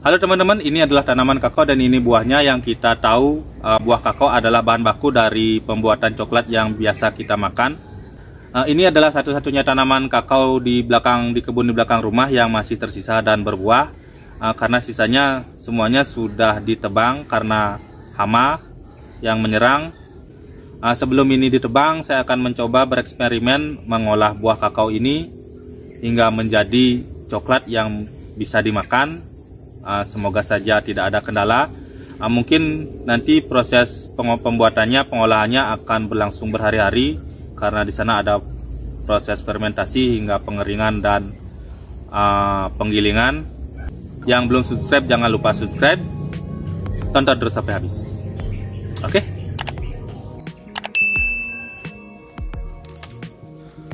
Halo teman-teman, ini adalah tanaman kakao dan ini buahnya. Yang kita tahu buah kakao adalah bahan baku dari pembuatan coklat yang biasa kita makan. Ini adalah satu-satunya tanaman kakao di kebun di belakang rumah yang masih tersisa dan berbuah. Karena sisanya semuanya sudah ditebang karena hama yang menyerang. Sebelum ini ditebang, saya akan mencoba bereksperimen mengolah buah kakao ini hingga menjadi coklat yang bisa dimakan. Semoga saja tidak ada kendala. Mungkin nanti proses pengolahannya akan berlangsung berhari-hari karena di sana ada proses fermentasi hingga pengeringan dan penggilingan. Yang belum subscribe jangan lupa subscribe, tonton terus sampai habis. Oke.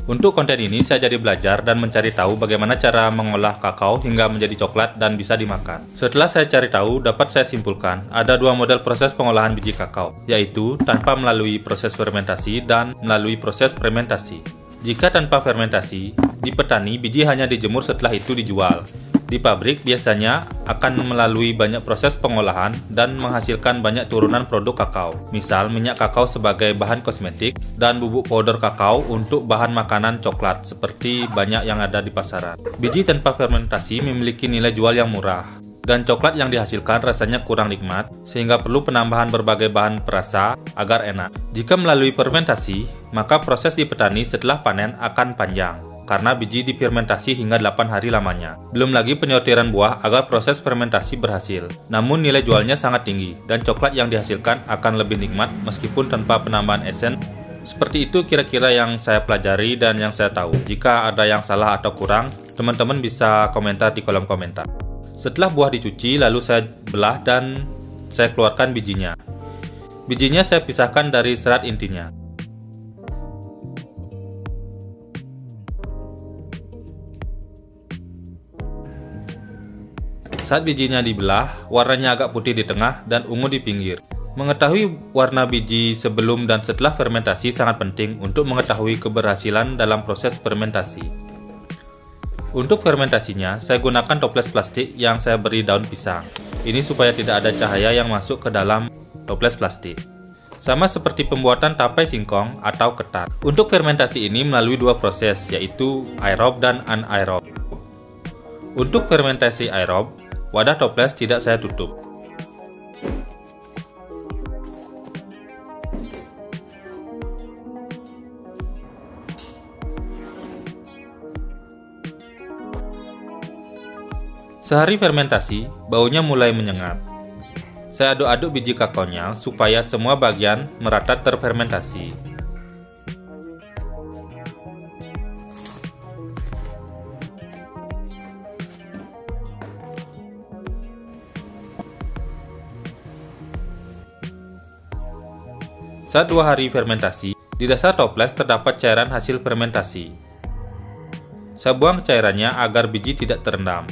Untuk konten ini saya jadi belajar dan mencari tahu bagaimana cara mengolah kakao hingga menjadi coklat dan bisa dimakan. Setelah saya cari tahu, dapat saya simpulkan ada dua model proses pengolahan biji kakao, yaitu tanpa melalui proses fermentasi dan melalui proses fermentasi. Jika tanpa fermentasi, di petani biji hanya dijemur setelah itu dijual. Di pabrik biasanya akan melalui banyak proses pengolahan dan menghasilkan banyak turunan produk kakao. Misal minyak kakao sebagai bahan kosmetik dan bubuk powder kakao untuk bahan makanan coklat seperti banyak yang ada di pasaran. Biji tanpa fermentasi memiliki nilai jual yang murah dan coklat yang dihasilkan rasanya kurang nikmat sehingga perlu penambahan berbagai bahan perasa agar enak. Jika melalui fermentasi, maka proses di petani setelah panen akan panjang karena biji difermentasi hingga 8 hari lamanya. Belum lagi penyortiran buah agar proses fermentasi berhasil. Namun nilai jualnya sangat tinggi dan coklat yang dihasilkan akan lebih nikmat meskipun tanpa penambahan esen. Seperti itu kira-kira yang saya pelajari dan yang saya tahu. Jika ada yang salah atau kurang, teman-teman bisa komentar di kolom komentar. Setelah buah dicuci, lalu saya belah dan saya keluarkan bijinya. Bijinya saya pisahkan dari serat intinya. Saat bijinya dibelah, warnanya agak putih di tengah dan ungu di pinggir. Mengetahui warna biji sebelum dan setelah fermentasi sangat penting untuk mengetahui keberhasilan dalam proses fermentasi. Untuk fermentasinya, saya gunakan toples plastik yang saya beri daun pisang. Ini supaya tidak ada cahaya yang masuk ke dalam toples plastik. Sama seperti pembuatan tapai singkong atau ketan. Untuk fermentasi ini melalui dua proses, yaitu aerob dan anaerob. Untuk fermentasi aerob, wadah toples tidak saya tutup. Sehari fermentasi, baunya mulai menyengat. Saya aduk-aduk biji kakaonya supaya semua bagian merata terfermentasi. Saat 2 hari fermentasi, di dasar toples terdapat cairan hasil fermentasi. Saya buang cairannya agar biji tidak terendam.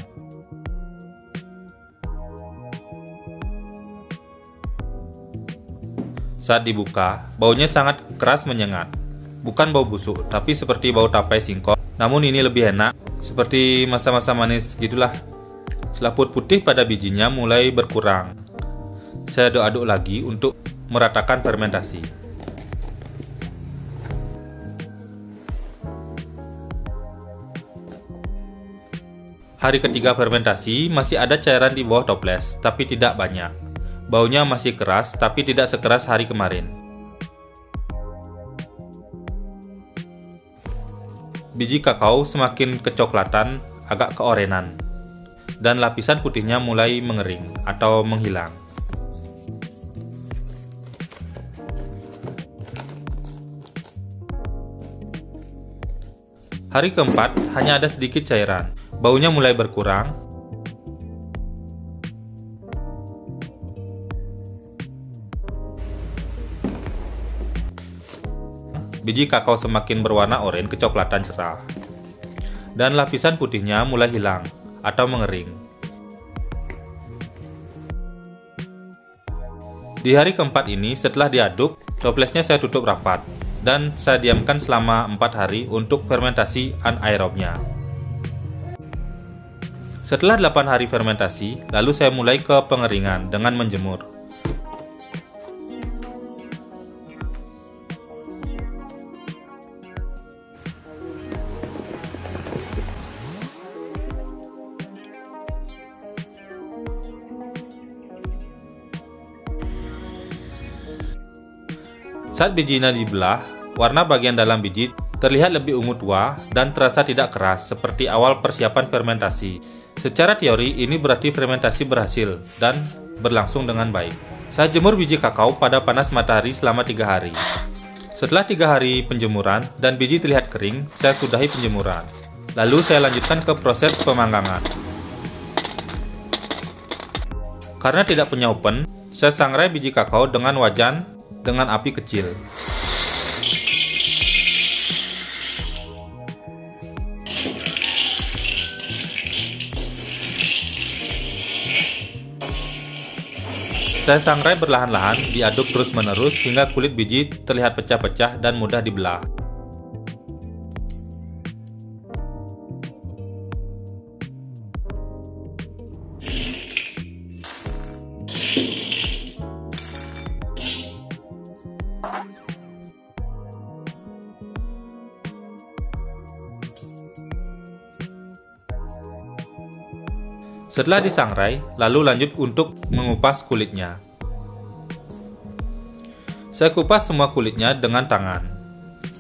Saat dibuka, baunya sangat keras menyengat. Bukan bau busuk, tapi seperti bau tapai singkong. Namun ini lebih enak, seperti masa-masa manis gitulah. Selaput putih pada bijinya mulai berkurang. Saya aduk-aduk lagi untuk meratakan fermentasi. Hari ketiga fermentasi, masih ada cairan di bawah toples, tapi tidak banyak. Baunya masih keras, tapi tidak sekeras hari kemarin. Biji kakao semakin kecoklatan, agak keorenan, dan lapisan putihnya mulai mengering atau menghilang. Hari keempat, hanya ada sedikit cairan. Baunya mulai berkurang. Biji kakao semakin berwarna oranye kecoklatan cerah. Dan lapisan putihnya mulai hilang atau mengering. Di hari keempat ini, setelah diaduk, toplesnya saya tutup rapat. Dan saya diamkan selama 4 hari untuk fermentasi anaerobnya. Setelah 8 hari fermentasi, lalu saya mulai ke pengeringan dengan menjemur. Saat bijinya dibelah, warna bagian dalam biji terlihat lebih ungu tua dan terasa tidak keras seperti awal persiapan fermentasi. Secara teori, ini berarti fermentasi berhasil dan berlangsung dengan baik. Saya jemur biji kakao pada panas matahari selama 3 hari. Setelah 3 hari penjemuran dan biji terlihat kering, saya sudahi penjemuran. Lalu saya lanjutkan ke proses pemanggangan. Karena tidak punya oven, saya sangrai biji kakao dengan wajan dengan api kecil. Saya sangrai berlahan-lahan, diaduk terus-menerus hingga kulit biji terlihat pecah-pecah dan mudah dibelah. Setelah disangrai, lalu lanjut untuk mengupas kulitnya. Saya kupas semua kulitnya dengan tangan.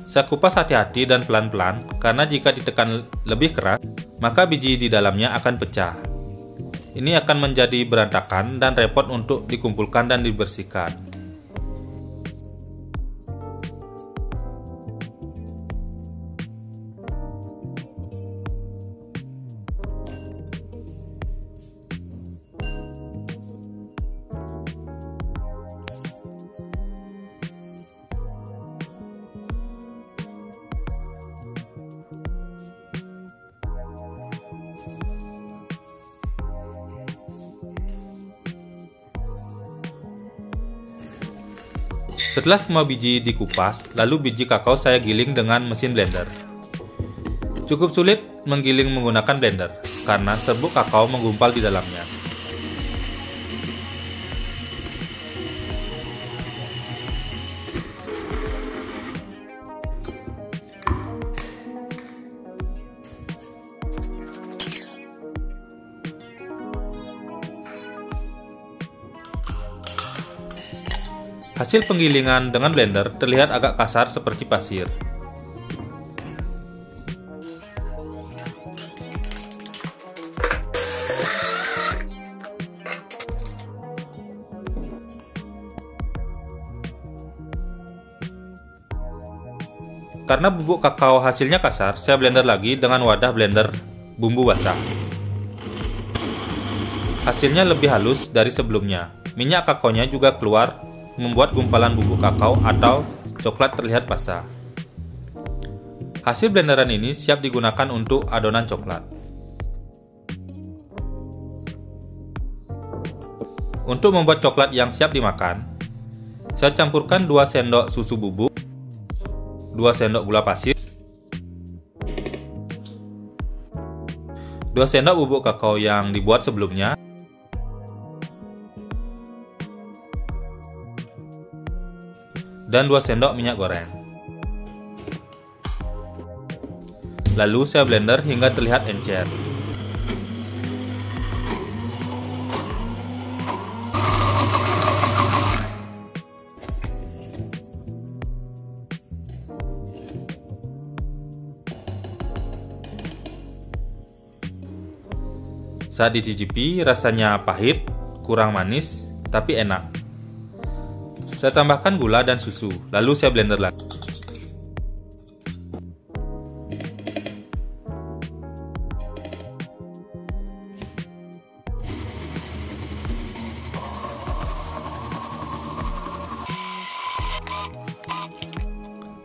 Saya kupas hati-hati dan pelan-pelan, karena jika ditekan lebih keras, maka biji di dalamnya akan pecah. Ini akan menjadi berantakan dan repot untuk dikumpulkan dan dibersihkan. Setelah semua biji dikupas, lalu biji kakao saya giling dengan mesin blender. Cukup sulit menggiling menggunakan blender, karena serbuk kakao menggumpal di dalamnya. Hasil penggilingan dengan blender terlihat agak kasar seperti pasir. Karena bubuk kakao hasilnya kasar, saya blender lagi dengan wadah blender bumbu basah. Hasilnya lebih halus dari sebelumnya. Minyak kakaonya juga keluar, membuat gumpalan bubuk kakao atau coklat terlihat basah. Hasil blenderan ini siap digunakan untuk adonan coklat. Untuk membuat coklat yang siap dimakan, saya campurkan 2 sendok susu bubuk, 2 sendok gula pasir, 2 sendok bubuk kakao yang dibuat sebelumnya, dan 2 sendok minyak goreng. Lalu saya blender hingga terlihat encer. Saat dicicipi, rasanya pahit, kurang manis, tapi enak. Saya tambahkan gula dan susu, lalu saya blender lagi.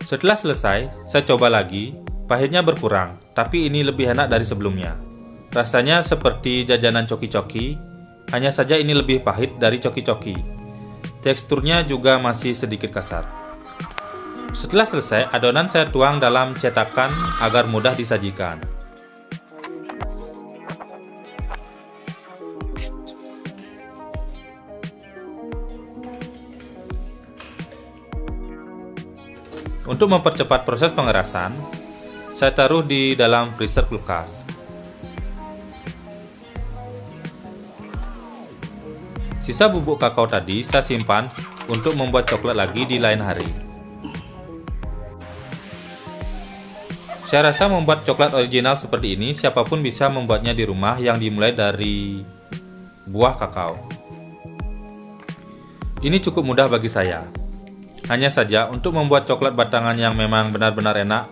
Setelah selesai, saya coba lagi. Pahitnya berkurang, tapi ini lebih enak dari sebelumnya. Rasanya seperti jajanan coki-coki, hanya saja ini lebih pahit dari coki-coki. Teksturnya juga masih sedikit kasar. Setelah selesai, adonan saya tuang dalam cetakan agar mudah disajikan. Untuk mempercepat proses pengerasan, saya taruh di dalam freezer kulkas. Sisa bubuk kakao tadi saya simpan untuk membuat coklat lagi di lain hari. Saya rasa membuat coklat original seperti ini siapapun bisa membuatnya di rumah yang dimulai dari buah kakao. Ini cukup mudah bagi saya. Hanya saja untuk membuat coklat batangan yang memang benar-benar enak,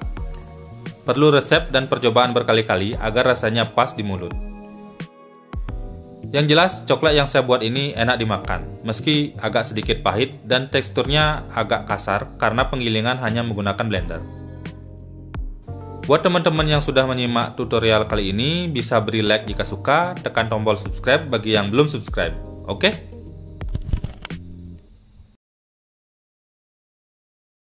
perlu resep dan percobaan berkali-kali agar rasanya pas di mulut. Yang jelas, coklat yang saya buat ini enak dimakan, meski agak sedikit pahit dan teksturnya agak kasar karena penggilingan hanya menggunakan blender. Buat teman-teman yang sudah menyimak tutorial kali ini, bisa beri like jika suka, tekan tombol subscribe bagi yang belum subscribe. Oke?